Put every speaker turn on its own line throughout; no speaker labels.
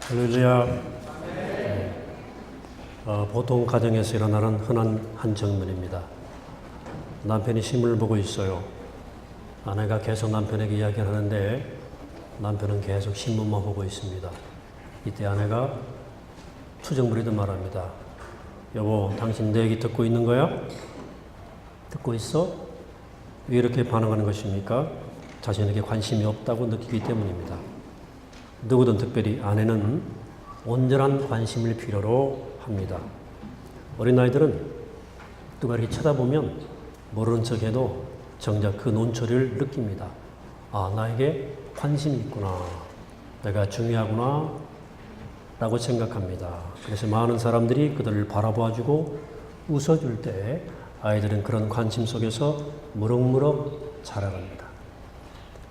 할렐루야. 보통 가정에서 일어나는 흔한 한 장면입니다. 남편이 신문을 보고 있어요. 아내가 계속 남편에게 이야기를 하는데 남편은 계속 신문만 보고 있습니다. 이때 아내가 투정부리듯 말합니다. 여보, 당신 내 얘기 듣고 있는 거야? 듣고 있어? 왜 이렇게 반응하는 것입니까? 자신에게 관심이 없다고 느끼기 때문입니다. 누구든 특별히 아내는 온전한 관심을 필요로 합니다. 어린아이들은 누가 이렇게 쳐다보면 모르는 척해도 정작 그 눈초리를 느낍니다. 아, 나에게 관심이 있구나. 내가 중요하구나. 라고 생각합니다. 그래서 많은 사람들이 그들을 바라봐주고 웃어줄 때 아이들은 그런 관심 속에서 무럭무럭 자라갑니다.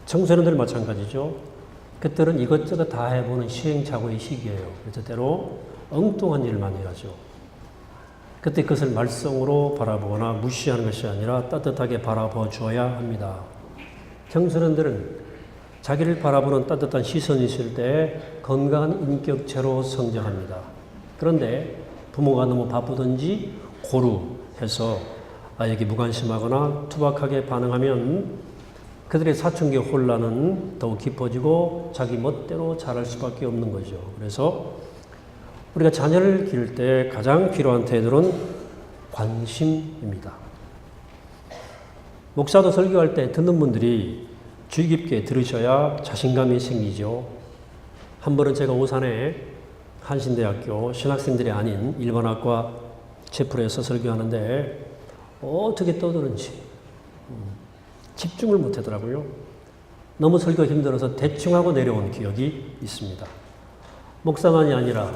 청소년들 마찬가지죠. 그때는 이것저것 다 해보는 시행착오의 시기예요. 그래서 때로 엉뚱한 일을 많이 하죠. 그때 그것을 말썽으로 바라보거나 무시하는 것이 아니라 따뜻하게 바라봐 줘야 합니다. 청소년들은 자기를 바라보는 따뜻한 시선이 있을 때 건강한 인격체로 성장합니다. 그런데 부모가 너무 바쁘든지 고루해서 아이에게 무관심하거나 투박하게 반응하면 그들의 사춘기 혼란은 더욱 깊어지고 자기 멋대로 자랄 수밖에 없는 거죠. 그래서 우리가 자녀를 기를 때 가장 필요한 태도는 관심입니다. 목사도 설교할 때 듣는 분들이 주의 깊게 들으셔야 자신감이 생기죠. 한 번은 제가 오산에 한신대학교 신학생들이 아닌 일반학과 채플에서 설교하는데 어떻게 떠드는지 집중을 못하더라고요. 너무 설교가 힘들어서 대충 하고 내려온 기억이 있습니다. 목사만이 아니라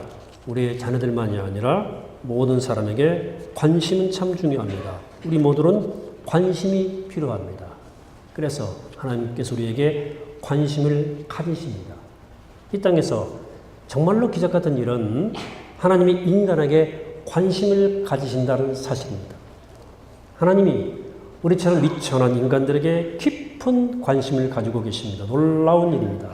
우리 자녀들만이 아니라 모든 사람에게 관심은 참 중요합니다. 우리 모두는 관심이 필요합니다. 그래서 하나님께서 우리에게 관심을 가지십니다. 이 땅에서 정말로 기적 같은 일은 하나님이 인간에게 관심을 가지신다는 사실입니다. 하나님이 우리처럼 미천한 인간들에게 깊은 관심을 가지고 계십니다. 놀라운 일입니다.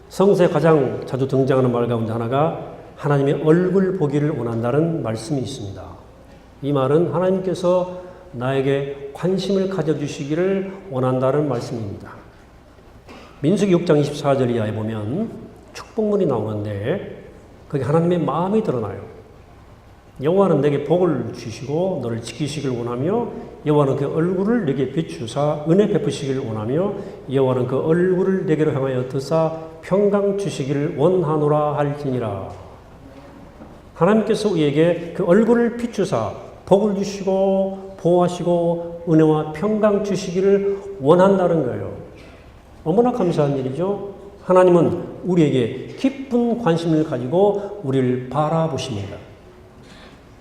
성서에 가장 자주 등장하는 말 가운데 하나가 하나님의 얼굴 보기를 원한다는 말씀이 있습니다. 이 말은 하나님께서 나에게 관심을 가져주시기를 원한다는 말씀입니다. 민수기 6장 24절 이하에 보면 축복문이 나오는데 거기 하나님의 마음이 드러나요. 여호와는 내게 복을 주시고 너를 지키시길 원하며 여호와는 그 얼굴을 내게 비추사 은혜 베푸시기를 원하며 여호와는 그 얼굴을 내게로 향하여 드사 평강 주시기를 원하노라 할지니라. 하나님께서 우리에게 그 얼굴을 비추사 복을 주시고 보호하시고 은혜와 평강 주시기를 원한다는 거예요. 너무나 감사한 일이죠. 하나님은 우리에게 깊은 관심을 가지고 우리를 바라보십니다.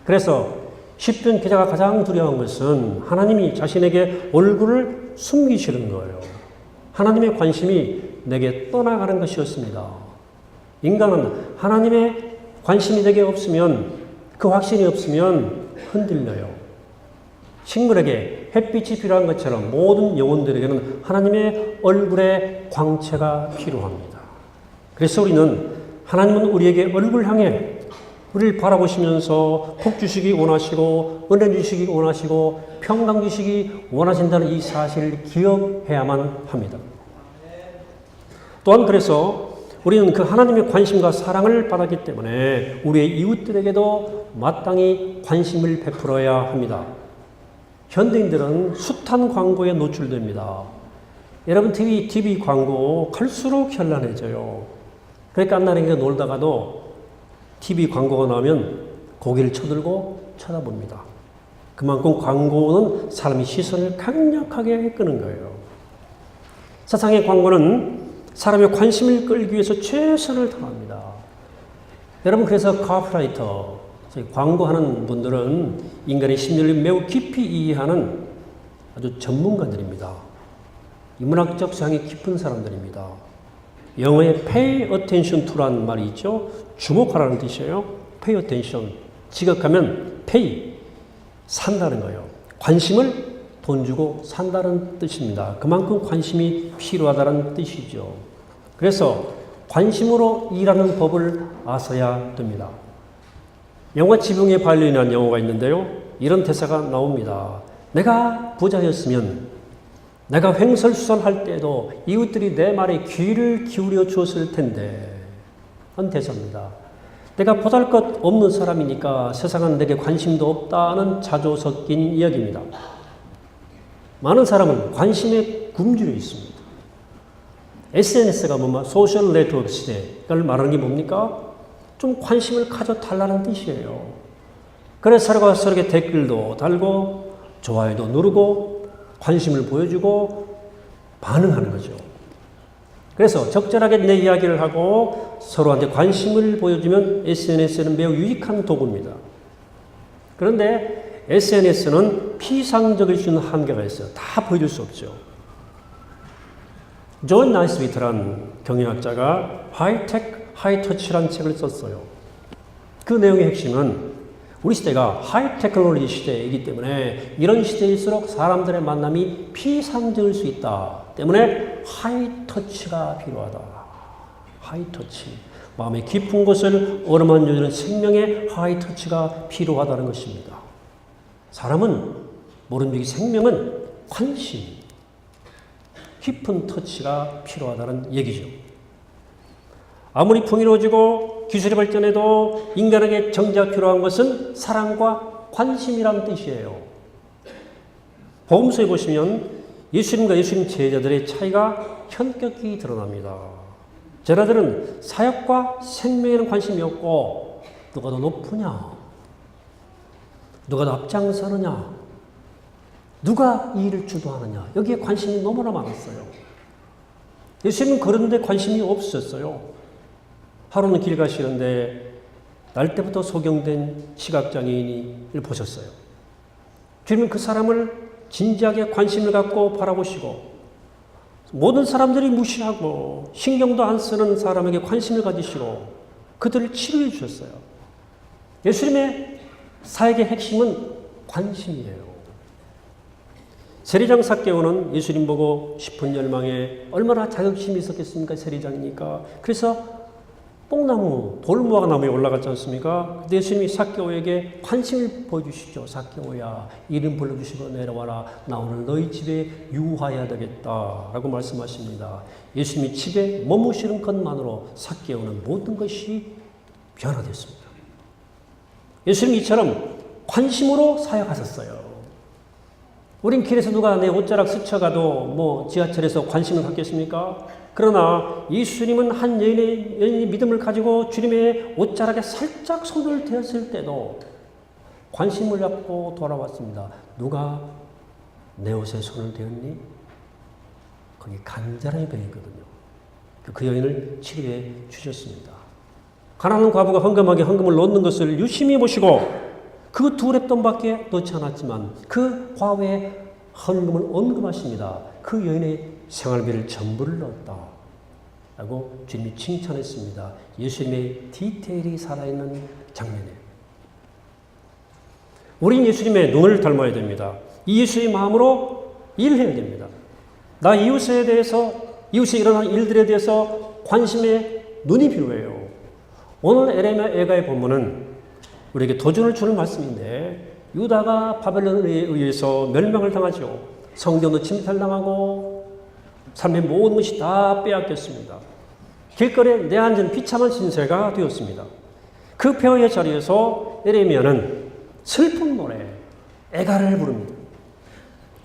그래서 시편 기자가 가장 두려운 것은 하나님이 자신에게 얼굴을 숨기시는 거예요. 하나님의 관심이 내게 떠나가는 것이었습니다. 인간은 하나님의 관심이 내게 없으면, 그 확신이 없으면 흔들려요. 식물에게 햇빛이 필요한 것처럼 모든 영혼들에게는 하나님의 얼굴의 광채가 필요합니다. 그래서 우리는 하나님은 우리에게 얼굴 향해 우리를 바라보시면서 복 주시기 원하시고 은혜 주시기 원하시고 평강 주시기 원하신다는 이 사실을 기억해야만 합니다. 또한 그래서 우리는 그 하나님의 관심과 사랑을 받았기 때문에 우리의 이웃들에게도 마땅히 관심을 베풀어야 합니다. 현대인들은 숱한 광고에 노출됩니다. 여러분 TV 광고 갈수록 현란해져요. 그러니까 안나라하게 놀다가도 TV 광고가 나오면 고개를 쳐들고 쳐다봅니다. 그만큼 광고는 사람의 시선을 강력하게 끄는 거예요. 세상의 광고는 사람의 관심을 끌기 위해서 최선을 다합니다. 여러분 그래서 카피라이터, 광고하는 분들은 인간의 심리를 매우 깊이 이해하는 아주 전문가들입니다. 인문학적 소양이 깊은 사람들입니다. 영어에 pay attention to라는 말이 있죠. 주목하라는 뜻이에요. pay attention. 지각하면 pay, 산다는 거예요. 관심을 돈 주고 산다는 뜻입니다. 그만큼 관심이 필요하다는 뜻이죠. 그래서 관심으로 일하는 법을 아셔야 됩니다. 영화 지붕의 바이올린이라는 영화가 있는데요. 이런 대사가 나옵니다. 내가 부자였으면 내가 횡설수설할 때에도 이웃들이 내 말에 귀를 기울여 주었을 텐데 하는 대사입니다. 내가 보잘것없는 사람이니까 세상은 내게 관심도 없다는 자조 섞인 이야기입니다. 많은 사람은 관심에 굶주려 있습니다. SNS가 소셜 네트워크 시대를 말하는 게 뭡니까? 좀 관심을 가져달라는 뜻이에요. 그래서 서로가 서로에게 댓글도 달고 좋아요도 누르고 관심을 보여주고 반응하는 거죠. 그래서 적절하게 내 이야기를 하고 서로한테 관심을 보여주면 SNS는 매우 유익한 도구입니다. 그런데 SNS는 피상적일 수 있는 한계가 있어요. 다 보여줄 수 없죠. 존 나이스비트라는 경영학자가 하이테크, 하이터치라는 책을 썼어요. 그 내용의 핵심은 우리 시대가 하이테크놀로지 시대이기 때문에 이런 시대일수록 사람들의 만남이 피상적일 수 있다. 때문에 하이터치가 필요하다. 하이터치. 마음의 깊은 곳을 어루만져주는 생명의 하이터치가 필요하다는 것입니다. 사람은 모름지기 생명은 관심, 깊은 터치가 필요하다는 얘기죠. 아무리 풍요로워지고 기술이 발전해도 인간에게 정작 필요한 것은 사랑과 관심이라는 뜻이에요. 복음서에 보시면 예수님과 예수님 제자들의 차이가 현격히 드러납니다. 제자들은 사역과 생명에는 관심이 없고 누가 더 높으냐, 누가 더 앞장서느냐, 누가 이 일을 주도하느냐 여기에 관심이 너무나 많았어요. 예수님은 그런 데 관심이 없었어요. 하루는 길 가시는데 날 때부터 소경된 시각장애인을 보셨어요. 주님은 그 사람을 진지하게 관심을 갖고 바라보시고 모든 사람들이 무시하고 신경도 안 쓰는 사람에게 관심을 가지시고 그들을 치료해 주셨어요. 예수님의 사역의 핵심은 관심이에요. 세리장 삭개오는 예수님 보고 싶은 열망에 얼마나 자격심이 있었겠습니까? 세리장이니까. 그래서 뽕나무, 돌무화과 나무에 올라갔지 않습니까? 근데 예수님이 삭개오에게 관심을 보여주시죠. 삭개오야, 이름 불러주시고 내려와라. 나 오늘 너희 집에 유하여야 되겠다. 라고 말씀하십니다. 예수님이 집에 머무시는 것만으로 삭개오는 모든 것이 변화됐습니다. 예수님 이처럼 관심으로 사역하셨어요. 우린 길에서 누가 내 옷자락 스쳐가도 지하철에서 관심을 갖겠습니까? 그러나 예수님은 한 여인의 믿음을 가지고 주님의 옷자락에 살짝 손을 대었을 때도 관심을 갖고 돌아왔습니다. 누가 내 옷에 손을 대었니? 거기 간절함이 배있거든요. 그 여인을 치료해 주셨습니다. 가난한 과부가 헌금하게 헌금을 넣는 것을 유심히 보시고 그 두 랩돈밖에 넣지 않았지만 그 과외의 헌금을 언급하십니다. 그 여인의 생활비를 전부를 넣었다. 라고 주님이 칭찬했습니다. 예수님의 디테일이 살아있는 장면이에요. 우린 예수님의 눈을 닮아야 됩니다. 이 예수의 마음으로 일해야 됩니다. 나 이웃에 대해서, 이웃에 일어나는 일들에 대해서 관심의 눈이 필요해요. 오늘 에레미야의 본문은 우리에게 도전을 주는 말씀인데 유다가 바벨론에 의해서 멸망을 당하죠. 성전도 침탈당하고 삶의 모든 것이 다 빼앗겼습니다. 길거리에 내앉은 비참한 신세가 되었습니다. 그 폐허의 자리에서 에레미야는 슬픈 노래, 애가를 부릅니다.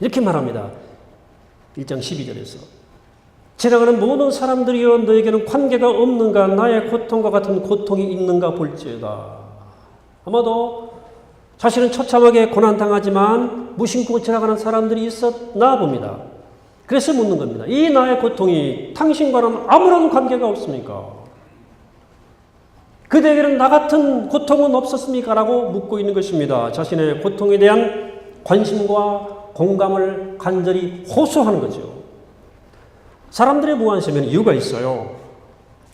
이렇게 말합니다. 1장 12절에서 지나가는 모든 사람들이여 너에게는 관계가 없는가? 나의 고통과 같은 고통이 있는가 볼지어다. 아마도 자신은 처참하게 고난당하지만 무심코 지나가는 사람들이 있었나 봅니다. 그래서 묻는 겁니다. 이 나의 고통이 당신과는 아무런 관계가 없습니까? 그대에게는 나 같은 고통은 없었습니까? 라고 묻고 있는 것입니다. 자신의 고통에 대한 관심과 공감을 간절히 호소하는 거죠. 사람들의 무관심에는 이유가 있어요.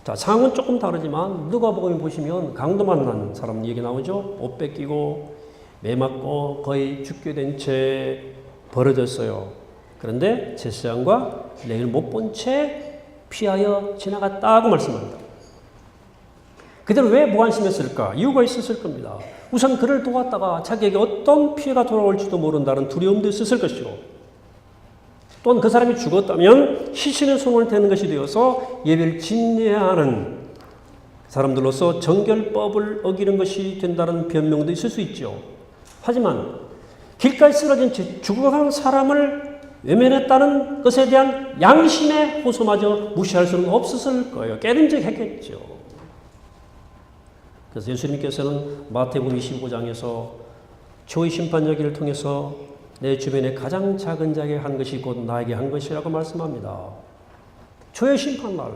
자, 상황은 조금 다르지만 누가복음에 보시면 강도 만난 사람 얘기 나오죠. 옷 뺏기고 매 맞고 거의 죽게 된 채 벌어졌어요. 그런데 제사장과 레위를 못 본 채 피하여 지나갔다고 말씀합니다. 그들은 왜 무관심했을까? 이유가 있었을 겁니다. 우선 그를 도왔다가 자기에게 어떤 피해가 돌아올지도 모른다는 두려움도 있었을 것이고, 또한 그 사람이 죽었다면 시신의 손을 대는 것이 되어서 예배를 짓내야 하는 사람들로서 정결법을 어기는 것이 된다는 변명도 있을 수 있죠. 하지만 길가에 쓰러진 채 죽어간 사람을 외면했다는 것에 대한 양심의 호소마저 무시할 수는 없었을 거예요. 깨름직했겠죠. 그래서 예수님께서는 마태복음 25장에서 초의 심판여기를 통해서 내 주변에 가장 작은 자에게 한 것이 곧 나에게 한 것이라고 말씀합니다. 초의 심판날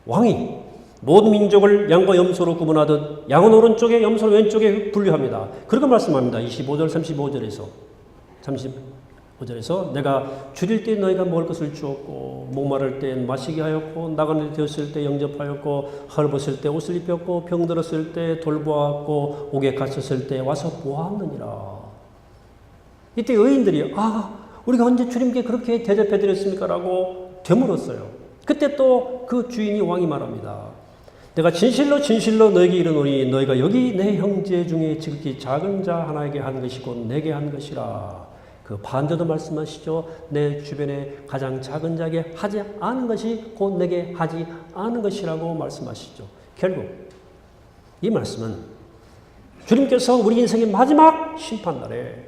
왕이 모든 민족을 양과 염소로 구분하듯 양은 오른쪽에 염소는 왼쪽에 분류합니다. 그렇게 말씀합니다. 25절 35절에서 내가 줄일 때 너희가 먹을 것을 주었고 목마를 때 마시게 하였고 나가는 데 되었을 때 영접하였고 헐벗을 때 옷을 입혔고 병들었을 때 돌보았고 옥에 갇혔을 때 와서 보았느니라. 이때 의인들이 우리가 언제 주님께 그렇게 대접해드렸습니까? 라고 되물었어요. 그때 또 그 주인이 왕이 말합니다. 내가 진실로 진실로 너에게 이르노니 너희가 여기 내 형제 중에 지극히 작은 자 하나에게 한 것이 곧 내게 한 것이라. 그 반대도 말씀하시죠. 내 주변에 가장 작은 자에게 하지 않은 것이 곧 내게 하지 않은 것이라고 말씀하시죠. 결국 이 말씀은 주님께서 우리 인생의 마지막 심판날에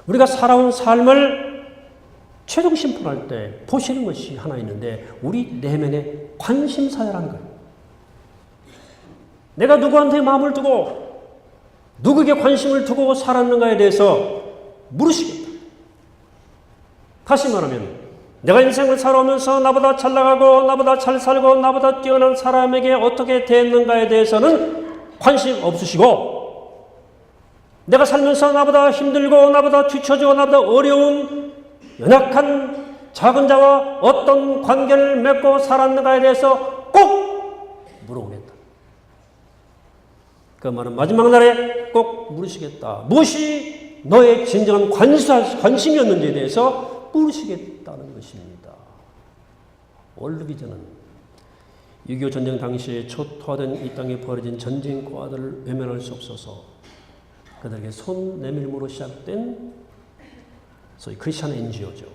우리가 살아온 삶을 최종 심판할 때 보시는 것이 하나 있는데 우리 내면의 관심사라는 거예요. 내가 누구한테 마음을 두고 누구에게 관심을 두고 살았는가에 대해서 물으시겠다. 다시 말하면 내가 인생을 살아오면서 나보다 잘 나가고 나보다 잘 살고 나보다 뛰어난 사람에게 어떻게 대했는가에 대해서는 관심 없으시고 내가 살면서 나보다 힘들고 나보다 뒤처지고 나보다 어려운 연약한 작은 자와 어떤 관계를 맺고 살았는가에 대해서 꼭 물어보겠다. 그 말은 마지막 날에 꼭 물으시겠다. 무엇이 너의 진정한 관심이었는지에 대해서 물으시겠다는 것입니다. 월드비전은 6.25 전쟁 당시에 초토화된 이 땅에 벌어진 전쟁과들을 외면할 수 없어서 그들에게 손 내밀므로 시작된 소위 크리스천 NGO죠.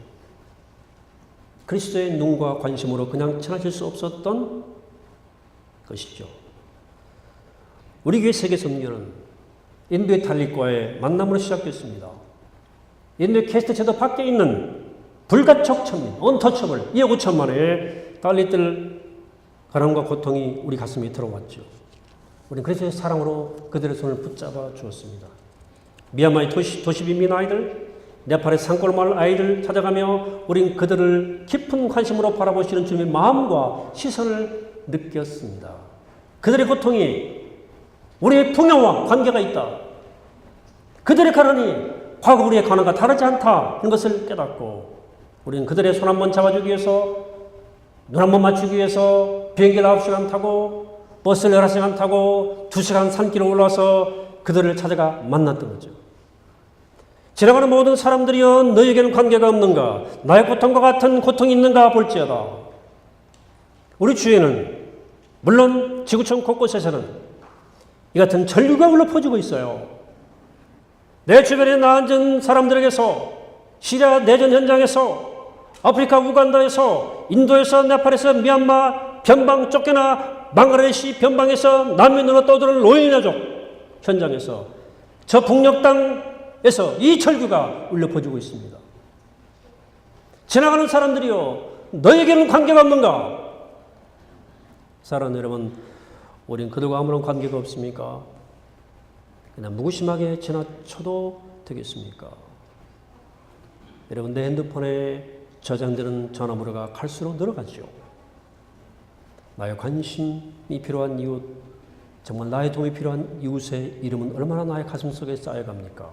그리스도의 눈과 관심으로 그냥 지나칠 수 없었던 것이죠. 우리 교회 세계 선교는 인도의 탈릭과의 만남으로 시작됐습니다. 인도의 캐스트 제도 밖에 있는 불가촉 천민, 언터처블 2억 5천만의 탈릭들 가난과 고통이 우리 가슴에 들어왔죠. 우리는 그리스도의 사랑으로 그들의 손을 붙잡아 주었습니다. 미얀마의 도시 빈민 아이들, 네팔의 산골마을 아이들 찾아가며 우린 그들을 깊은 관심으로 바라보시는 주님의 마음과 시선을 느꼈습니다. 그들의 고통이 우리의 풍요와 관계가 있다. 그들의 가난이 과거 우리의 가난과 다르지 않다. 이런 것을 깨닫고 우리는 그들의 손 한번 잡아주기 위해서 눈 한번 맞추기 위해서 비행기를 9시간 타고 버스를 11시간 타고 2시간 산길을 올라서 그들을 찾아가 만났던 거죠. 지나가는 모든 사람들이여 너에게는 관계가 없는가? 나의 고통과 같은 고통이 있는가 볼지어다. 우리 주위에는 물론 지구촌 곳곳에서는 이 같은 전류가 흘러 퍼지고 있어요. 내 주변에 나 앉은 사람들에게서 시리아 내전 현장에서 아프리카 우간다에서 인도에서 네팔에서 미얀마 변방 쫓겨나 방글라데시 변방에서 난민으로 떠드는 로힝야족 현장에서 저 북녘 땅에서 이 절규가 울려 퍼지고 있습니다. 지나가는 사람들이요 너에게는 관계가 없는가? 사랑하는 여러분, 우린 그들과 아무런 관계가 없습니까? 그냥 무구심하게 지나쳐도 되겠습니까? 여러분, 내 핸드폰에 저장되는 전화번호가 갈수록 늘어가죠. 나의 관심이 필요한 이웃, 정말 나의 도움이 필요한 이웃의 이름은 얼마나 나의 가슴속에 쌓여갑니까?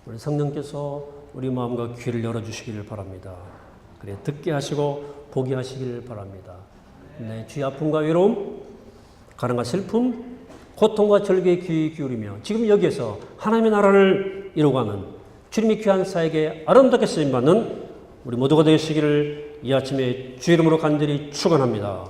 우리 성령께서 우리 마음과 귀를 열어주시기를 바랍니다. 그래 듣게 하시고 보게 하시기를 바랍니다. 내 주의 아픔과 외로움, 가난과 슬픔, 고통과 절개에 귀 기울이며 지금 여기에서 하나님의 나라를 이루어가는 주님의 귀한 사에게 아름답게 쓰임받는 우리 모두가 되시기를 이 아침에 주의 이름으로 간절히 축원합니다.